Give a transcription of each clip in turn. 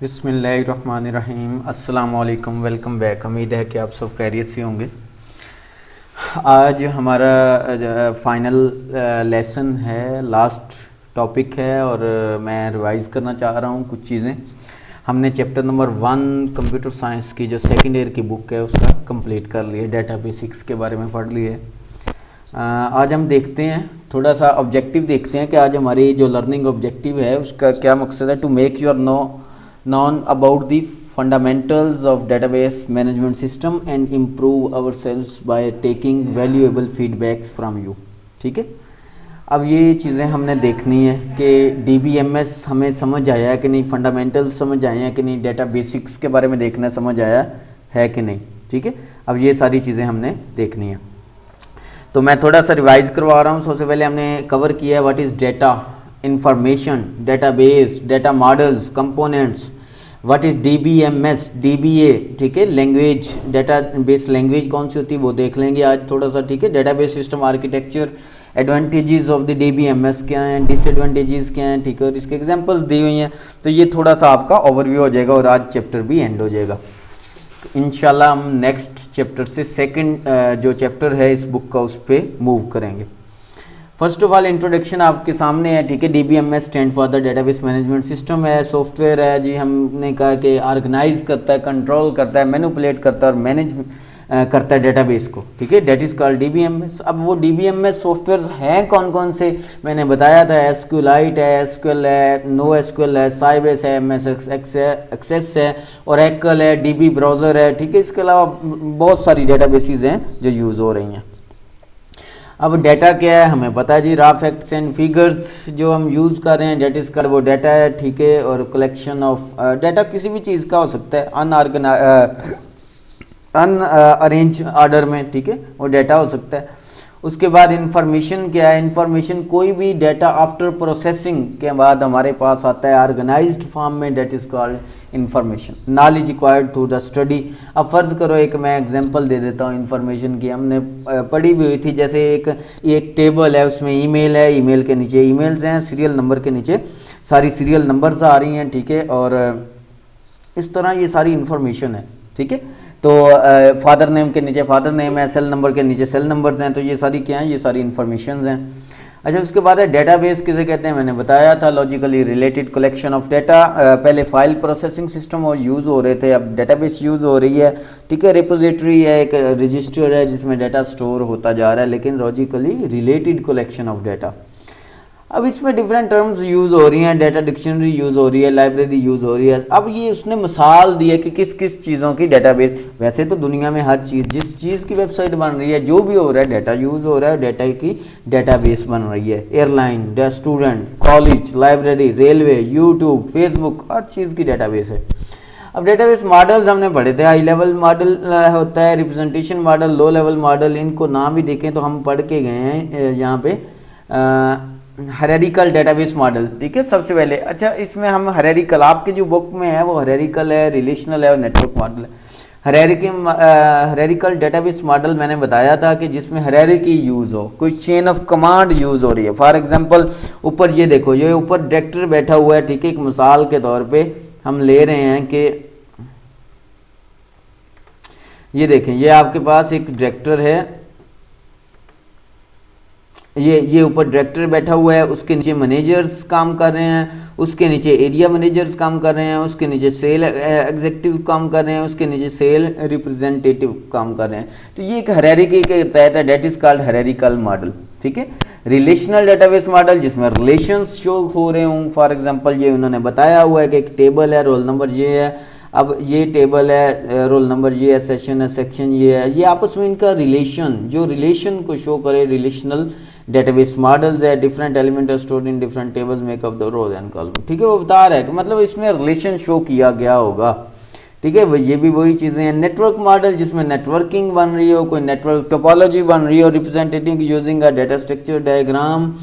बिस्मिल्लाहिर्रहमानिर्रहीम। अस्सलाम वालेकुम, वेलकम बैक। उम्मीद है कि आप सब खैरियत से होंगे। आज हमारा फाइनल लेसन है, लास्ट टॉपिक है और मैं रिवाइज़ करना चाह रहा हूँ कुछ चीज़ें। हमने चैप्टर नंबर 1 कंप्यूटर साइंस की जो सेकेंड ईयर की बुक है उसका कंप्लीट कर लिया, डाटा बेसिक्स के बारे में पढ़ लिए। आज हम देखते हैं थोड़ा सा ऑब्जेक्टिव देखते हैं कि आज हमारी जो लर्निंग ऑब्जेक्टिव है उसका क्या मकसद है। To make your known about the fundamentals of database management system and improve ourselves by taking valuable feedbacks from you। ठीक है, अब ये चीज़ें हमने देखनी है कि DBMS हमें समझ आया कि नहीं, फंडामेंटल्स समझ आए हैं कि नहीं, डाटा बेसिक्स के बारे में देखना समझ आया है कि नहीं। ठीक है, अब ये सारी चीज़ें हमने देखनी है। तो मैं थोड़ा सा रिवाइज करवा रहा हूँ। सबसे पहले हमने कवर किया है what is data, information, database, data models, components, what is DBMS, DBA। ठीक है, लैंग्वेज, डेटाबेस लैंग्वेज कौन सी होती है वो देख लेंगे आज थोड़ा सा। ठीक है, database system architecture, advantages of the DBMS क्या हैं, डिसएडवांटेजेस क्या हैं। ठीक है, और इसके एग्जांपल्स दी हुई हैं। तो ये थोड़ा सा आपका ओवरव्यू हो जाएगा और आज चैप्टर भी एंड हो जाएगा। इंशाल्लाह हम नेक्स्ट चैप्टर से सेकंड जो चैप्टर है इस बुक का उस पर मूव करेंगे। फर्स्ट ऑफ ऑल इंट्रोडक्शन आपके सामने है। ठीक है, DBMS stand for the database management system है, सॉफ्टवेयर है जी। हमने कहा कि ऑर्गेनाइज करता है, कंट्रोल करता है, मैनिपुलेट करता है और मैनेज करता है डेटाबेस को। ठीक है, डेट इज कॉल्ड DBMS। अब वो DBMS सॉफ्टवेयर हैं कौन कौन से, मैंने बताया था। SQLite है, SQL है, NoSQL है, Sybase है, MS Access है, Oracle है, DB ब्राउज़र है। ठीक है, इसके अलावा बहुत सारी डेटाबेसेस हैं जो यूज़ हो रही हैं। अब डाटा क्या है हमें पता है जी, रॉ फैक्ट्स एंड फिगर्स जो हम यूज़ कर रहे हैं, डेट इज का वो डाटा है। ठीक है, और कलेक्शन ऑफ डाटा किसी भी चीज़ का हो सकता है, अनअरेंज ऑर्डर में। ठीक है, वो डाटा हो सकता है। उसके बाद इंफॉर्मेशन क्या है, इंफॉर्मेशन कोई भी डाटा आफ्टर प्रोसेसिंग के बाद हमारे पास आता है ऑर्गेनाइज्ड फॉर्म में, that is called information. Knowledge required to the study. अब फर्ज करो एक मैं एग्जांपल दे देता हूँ इंफॉर्मेशन की, हमने पढ़ी भी हुई थी। जैसे एक टेबल है, उसमें ईमेल है, ईमेल के नीचे ईमेल्स हैं, सीरियल नंबर के नीचे सारी सीरियल नंबर्स आ रही हैं। ठीक है, और इस तरह ये सारी इंफॉर्मेशन है। ठीक है, तो फादर नेम के नीचे फादर नेम है, सेल नंबर के नीचे सेल नंबर्स हैं। तो ये सारी क्या हैं, ये सारी इंफॉर्मेशन हैं। अच्छा, उसके बाद है डेटाबेस किसे कहते हैं, मैंने बताया था, logically related collection of data. पहले फाइल प्रोसेसिंग सिस्टम और यूज़ हो रहे थे, अब डेटाबेस यूज़ हो रही है। ठीक है, रिपोजिटरी है, एक रजिस्टर है जिसमें डाटा स्टोर होता जा रहा है, लेकिन logically related collection of data. अब इसमें डिफरेंट टर्म्स यूज़ हो रही हैं, डाटा डिक्शनरी यूज़ हो रही है, लाइब्रेरी यूज़ हो रही है। अब ये उसने मिसाल दी है कि किस किस चीज़ों की डेटाबेस। वैसे तो दुनिया में हर चीज़, जिस चीज़ की वेबसाइट बन रही है, जो भी हो रहा है, डाटा यूज़ हो रहा है, डाटा की डेटाबेस बन रही है। Airline, student, college, library, railway, YouTube, Facebook, हर चीज़ की डेटाबेस है। अब डेटाबेस मॉडल्स हमने पढ़े थे, हाई लेवल मॉडल होता है, representation model, low level model. इनको नाम भी देखें तो हम पढ़ के गए हैं यहाँ पे। Hierarchical database model. ठीक है, सबसे पहले अच्छा इसमें हम हायरार्किकल, आपके जो बुक में है वो हायरार्किकल है, रिलेशनल है और नेटवर्क मॉडल है। हायरार्किकल डेटाबेस मॉडल मैंने बताया था कि जिसमें हायरार्की यूज़ हो, कोई चेन ऑफ कमांड यूज़ हो रही है। फॉर एग्जांपल ऊपर ये देखो, ये ऊपर डायरेक्टर बैठा हुआ है। ठीक है, एक मिसाल के तौर पे हम ले रहे हैं कि ये देखें, ये आपके पास एक डायरेक्टर है, ये ऊपर डायरेक्टर बैठा हुआ है, उसके नीचे मैनेजर्स काम कर रहे हैं, उसके नीचे एरिया मैनेजर्स काम कर रहे हैं, उसके नीचे सेल एग्जीक्यूटिव काम कर रहे हैं, उसके नीचे सेल रिप्रेजेंटेटिव काम कर रहे हैं। तो ये एक हायरार्की के तहत है, that is called hierarchical model. ठीक है, रिलेशनल डेटाबेस मॉडल जिसमें रिलेशंस शो हो रहे हों। फॉर एग्जांपल ये उन्होंने बताया हुआ है कि एक टेबल है, रोल नंबर ये है, अब ये टेबल है, रोल नंबर ये है, सेशन है, सेक्शन ये है, ये आपस में इनका रिलेशन, जो रिलेशन को शो करे, रिलेशनल डेटाबेस मॉडल्स है। Different element are stored in different tables make up the rows and column. ठीक है, वो बता रहा है कि मतलब इसमें रिलेशन शो किया गया होगा। ठीक है, ये भी वही चीज़ें हैं। नेटवर्क मॉडल जिसमें नेटवर्किंग बन रही हो, कोई नेटवर्क टोपोलॉजी बन रही हो, representative using a data structure diagram,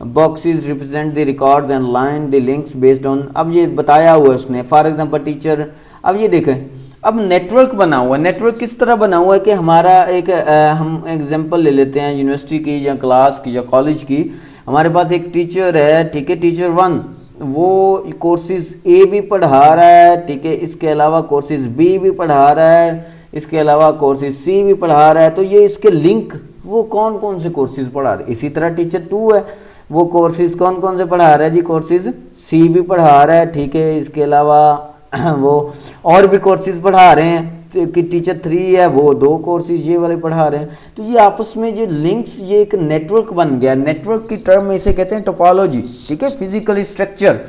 boxes represent the records and line the links based on. अब ये बताया हुआ है उसने, फॉर एग्जांपल टीचर। अब ये देखें, अब नेटवर्क बना हुआ है। नेटवर्क किस तरह बना हुआ है कि हमारा एक हम एग्जांपल ले लेते हैं यूनिवर्सिटी की या क्लास की या कॉलेज की। हमारे पास एक टीचर है, ठीक है, टीचर 1, वो कोर्सेज ए भी पढ़ा रहा है, ठीक है, इसके अलावा कोर्सेज बी भी पढ़ा रहा है, इसके अलावा कोर्सेज सी भी पढ़ा रहा है। तो ये इसके लिंक वो कौन कौन से कोर्सेज पढ़ा रहे हैं। इसी तरह टीचर 2 है, वो कोर्सेज कौन कौन से पढ़ा रहा है जी, कोर्सेज सी भी पढ़ा रहा है, ठीक है, इसके अलावा वो और भी कोर्सेज पढ़ा रहे हैं कि टीचर 3 है, वो 2 कोर्सेज ये वाले पढ़ा रहे हैं। तो ये आपस में जो लिंक्स, ये एक नेटवर्क बन गया। नेटवर्क की टर्म में इसे कहते हैं टोपोलॉजी, ठीक है, फिजिकल स्ट्रक्चर।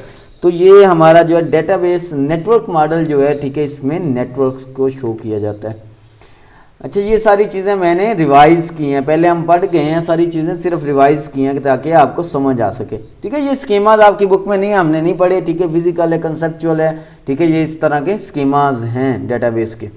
तो ये हमारा जो है डेटाबेस नेटवर्क मॉडल जो है, ठीक है, इसमें नेटवर्क को शो किया जाता है। अच्छा, ये सारी चीज़ें मैंने रिवाइज की हैं, पहले हम पढ़ गए हैं, सारी चीज़ें सिर्फ रिवाइज की हैं ताकि आपको समझ आ सके, ठीक है। ये स्कीमाज आपकी बुक में नहीं, हमने नहीं पढ़े, ठीक है, फिजिकल है, कंसेप्चुअल है, ठीक है, ये इस तरह के स्कीमाज हैं डेटाबेस के।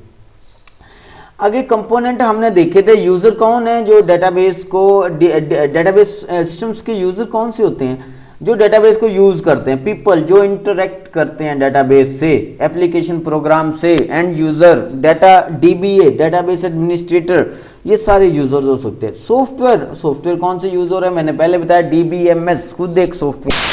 आगे कंपोनेंट हमने देखे थे। यूज़र कौन है जो डेटाबेस को, डेटाबेस सिस्टम्स के यूज़र कौन से होते हैं जो डेटाबेस को यूज़ करते हैं। पीपल जो इंटरेक्ट करते हैं डेटाबेस से, एप्लीकेशन प्रोग्राम से, end user, data dBA database administrator, ये सारे यूज़र्स हो सकते हैं। सॉफ्टवेयर, सॉफ्टवेयर कौन से यूज़र है, मैंने पहले बताया डीबीएमएस खुद एक सॉफ्टवेयर।